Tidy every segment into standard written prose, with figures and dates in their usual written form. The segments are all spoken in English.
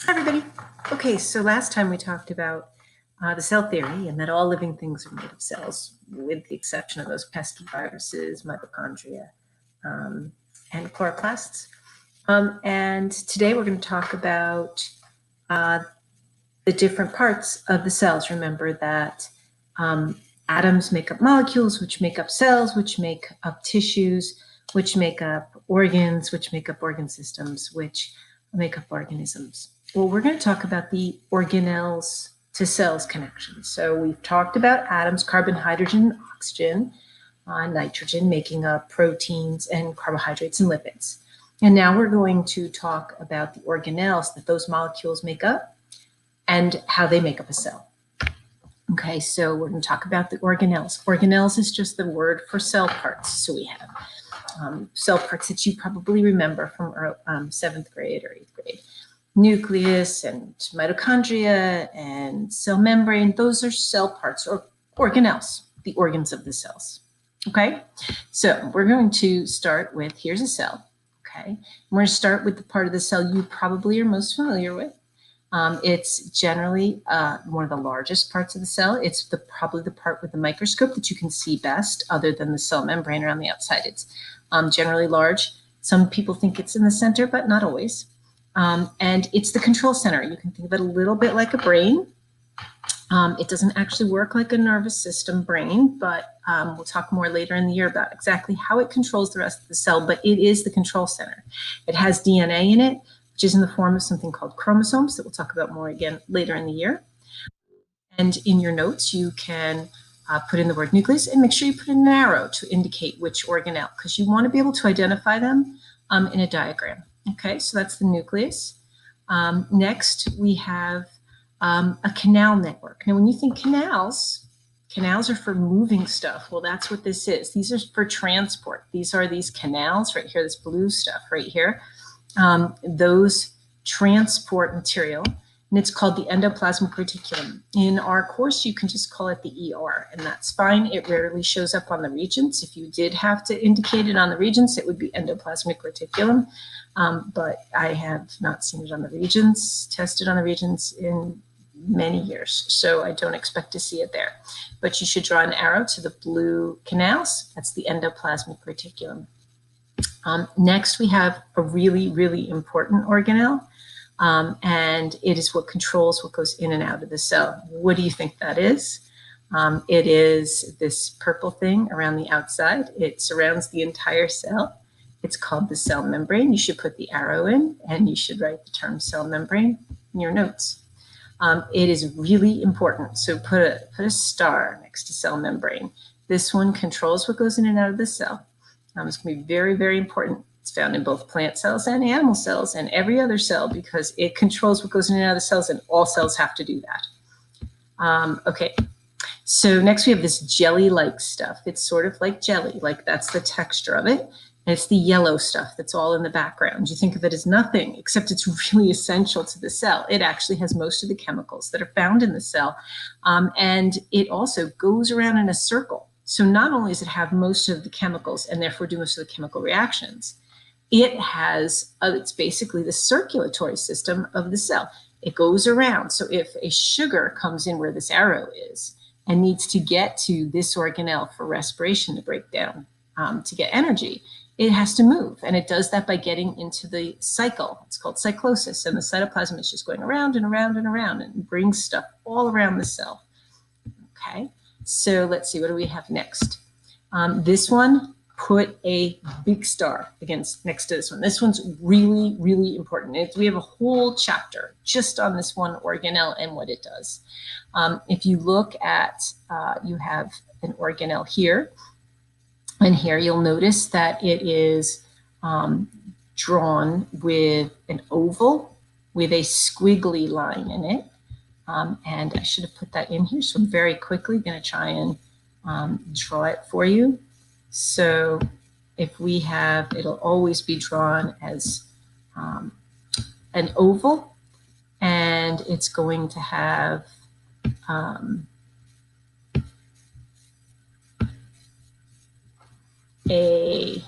Hi, everybody. Okay, so last time we talked about the cell theory and that all living things are made of cells, with the exception of those pesky viruses, mitochondria, and chloroplasts. And today we're going to talk about the different parts of the cells. Remember that atoms make up molecules, which make up cells, which make up tissues, which make up organs, which make up organ systems, which make up organisms. Well, we're going to talk about the organelles to cells connection. So we've talked about atoms, carbon, hydrogen, oxygen, nitrogen, making up proteins and carbohydrates and lipids. And now we're going to talk about the organelles that those molecules make up and how they make up a cell. Okay, so we're going to talk about the organelles. Organelles is just the word for cell parts. So we have cell parts that you probably remember from 7th grade or 8th grade. Nucleus and mitochondria and cell membrane, those are cell parts or organelles, the organs of the cells. Okay, so we're going to start with, here's a cell. Okay, we're going to start with the part of the cell you probably are most familiar with. It's generally one of the largest parts of the cell. It's probably the part with the microscope that you can see best, other than the cell membrane around the outside. It's generally large. Some people think it's in the center, but not always. And it's the control center. You can think of it a little bit like a brain. It doesn't actually work like a nervous system brain, but we'll talk more later in the year about exactly how it controls the rest of the cell, but it is the control center. It has DNA in it, which is in the form of something called chromosomes that we'll talk about more again later in the year. And in your notes, you can put in the word nucleus and make sure you put in an arrow to indicate which organelle, because you want to be able to identify them in a diagram. Okay, so that's the nucleus. Next, we have a canal network. Now, when you think canals are for moving stuff. Well, that's what this is. These are for transport. These are these canals right here, this blue stuff right here. Those transport material, and it's called the endoplasmic reticulum. In our course, you can just call it the ER, and that's fine. It rarely shows up on the regents. If you did have to indicate it on the regents, it would be endoplasmic reticulum, but I have not seen it on the regents, tested on the regents in many years, so I don't expect to see it there. But you should draw an arrow to the blue canals. That's the endoplasmic reticulum. Next, we have a really, really important organelle, and it is what controls what goes in and out of the cell. What do you think that is? It is this purple thing around the outside. It surrounds the entire cell. It's called the cell membrane. You should put the arrow in, and you should write the term cell membrane in your notes. It is really important, so put a star next to cell membrane. This one controls what goes in and out of the cell. It's going to be very, very important. It's found in both plant cells and animal cells and every other cell, because it controls what goes in and out of the cells, and all cells have to do that. Okay, so next we have this jelly-like stuff. It's sort of like jelly, like that's the texture of it. And it's the yellow stuff that's all in the background. You think of it as nothing, except it's really essential to the cell. It actually has most of the chemicals that are found in the cell. And it also goes around in a circle. So not only does it have most of the chemicals and therefore do most of the chemical reactions, it has, it's basically the circulatory system of the cell. It goes around. So if a sugar comes in where this arrow is and needs to get to this organelle for respiration to break down, to get energy, it has to move. And it does that by getting into the cycle. It's called cyclosis. And the cytoplasm is just going around and around and around and brings stuff all around the cell. Okay, so let's see, what do we have next? This one, put a big star next to this one. This one's really, really important. We have a whole chapter just on this one organelle and what it does. If you look at, you have an organelle here, and here you'll notice that it is drawn with an oval with a squiggly line in it. And I should have put that in here, so I'm very quickly going to try and draw it for you. So if we have, it'll always be drawn as an oval, and it's going to have a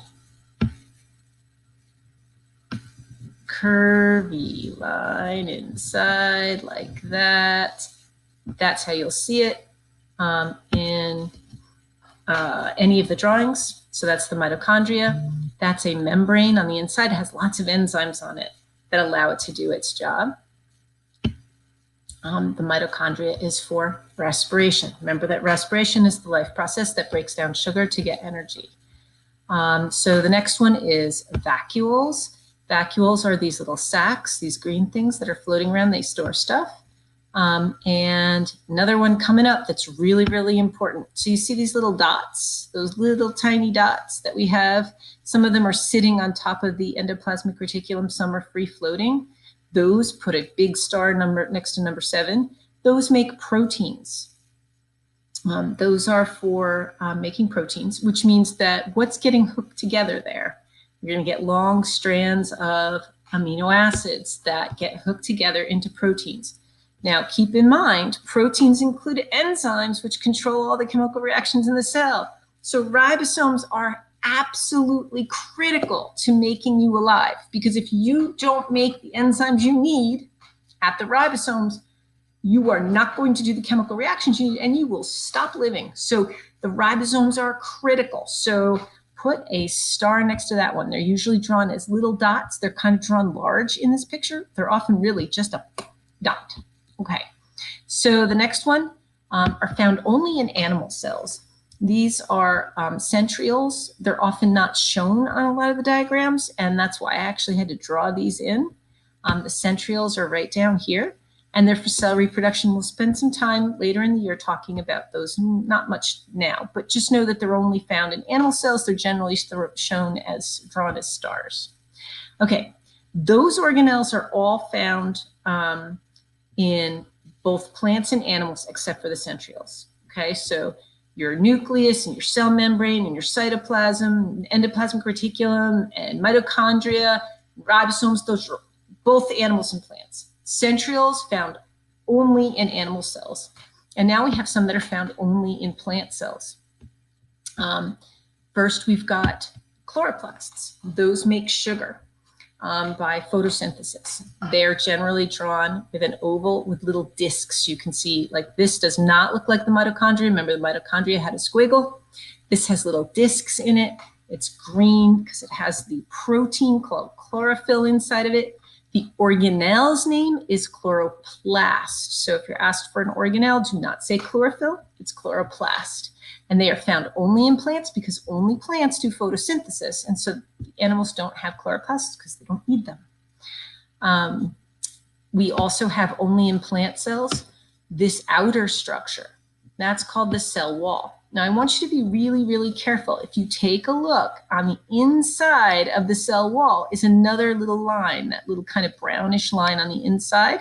curvy line inside like that. That's how you'll see it in any of the drawings. So that's the mitochondria. That's a membrane on the inside. It has lots of enzymes on it that allow it to do its job. The mitochondria is for respiration. Remember that respiration is the life process that breaks down sugar to get energy. So the next one is vacuoles. Vacuoles are these little sacs, these green things that are floating around. They store stuff. And another one coming up that's really, really important. So you see these little dots, those little tiny dots that we have. Some of them are sitting on top of the endoplasmic reticulum. Some are free floating. Those, put a big star number next to number 7. Those make proteins. Those are for making proteins, which means that what's getting hooked together there? You're going to get long strands of amino acids that get hooked together into proteins. Now, keep in mind, proteins include enzymes which control all the chemical reactions in the cell. So ribosomes are absolutely critical to making you alive, because if you don't make the enzymes you need at the ribosomes, you are not going to do the chemical reactions you need and you will stop living. So the ribosomes are critical. So put a star next to that one. They're usually drawn as little dots. They're kind of drawn large in this picture. They're often really just a dot. Okay, so the next one are found only in animal cells. These are centrioles. They're often not shown on a lot of the diagrams, and that's why I actually had to draw these in. The centrioles are right down here, and they're for cell reproduction. We'll spend some time later in the year talking about those, not much now, but just know that they're only found in animal cells. They're generally shown as drawn as stars. Okay, those organelles are all found in both plants and animals except for the centrioles. Okay, so your nucleus and your cell membrane and your cytoplasm, endoplasmic reticulum and mitochondria, ribosomes, those are both animals and plants. Centrioles found only in animal cells. And now we have some that are found only in plant cells. First, we've got chloroplasts. Those make sugar by photosynthesis. They're generally drawn with an oval with little discs. You can see, like, this does not look like the mitochondria. Remember, the mitochondria had a squiggle. This has little discs in it. It's green because it has the protein called chlorophyll inside of it. The organelle's name is chloroplast. So if you're asked for an organelle, do not say chlorophyll, it's chloroplast. And they are found only in plants because only plants do photosynthesis. And so animals don't have chloroplasts because they don't need them. We also have only in plant cells this outer structure. That's called the cell wall. Now I want you to be really, really careful. If you take a look on the inside of the cell wall is another little line, that little kind of brownish line on the inside.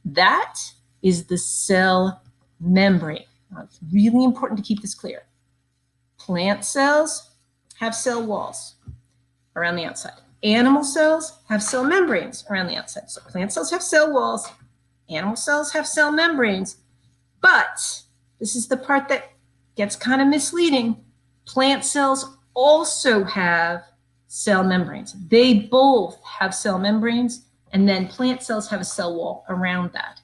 That is the cell membrane. Now, it's really important to keep this clear. Plant cells have cell walls around the outside. Animal cells have cell membranes around the outside. So plant cells have cell walls, animal cells have cell membranes, but this is the part that gets kind of misleading. Plant cells also have cell membranes. They both have cell membranes, and then plant cells have a cell wall around that.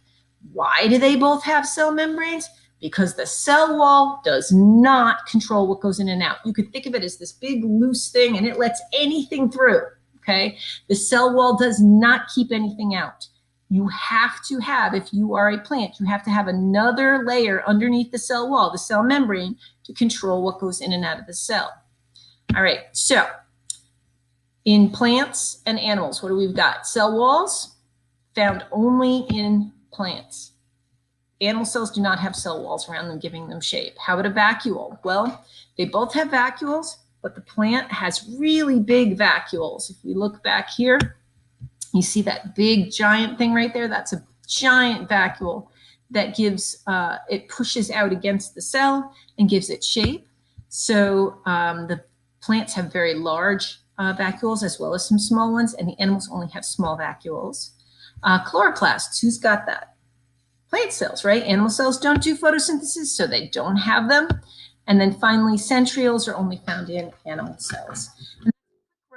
Why do they both have cell membranes? Because the cell wall does not control what goes in and out. You could think of it as this big loose thing and it lets anything through, okay? The cell wall does not keep anything out. You have to have, if you are a plant, you have to have another layer underneath the cell wall, the cell membrane, to control what goes in and out of the cell. All right, so in plants and animals, what do we've got? Cell walls found only in plants. Animal cells do not have cell walls around them giving them shape. How about a vacuole? Well, they both have vacuoles, but the plant has really big vacuoles. If we look back here, you see that big giant thing right there? That's a giant vacuole that gives, it pushes out against the cell and gives it shape. So the plants have very large vacuoles as well as some small ones, and the animals only have small vacuoles. Chloroplasts, who's got that? Plant cells, right? Animal cells don't do photosynthesis, so they don't have them. And then finally, centrioles are only found in animal cells. And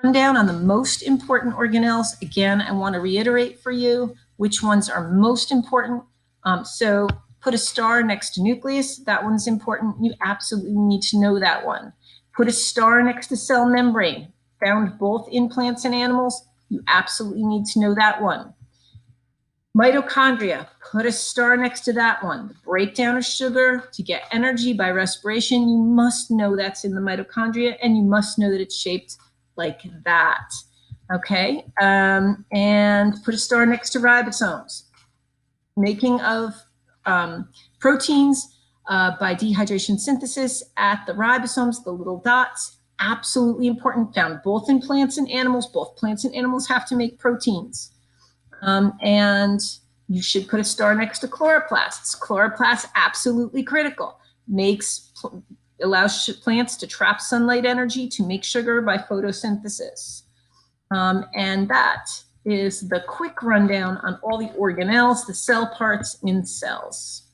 rundown on the most important organelles. Again, I want to reiterate for you which ones are most important. So put a star next to nucleus. That one's important. You absolutely need to know that one. Put a star next to cell membrane. Found both in plants and animals. You absolutely need to know that one. Mitochondria, put a star next to that one. The breakdown of sugar to get energy by respiration, you must know that's in the mitochondria, and you must know that it's shaped like that. Okay, and put a star next to ribosomes. Making of proteins by dehydration synthesis at the ribosomes, the little dots, absolutely important, found both in plants and animals. Both plants and animals have to make proteins. And you should put a star next to chloroplasts. Chloroplasts, absolutely critical. Allows plants to trap sunlight energy to make sugar by photosynthesis. And that is the quick rundown on all the organelles, the cell parts in cells.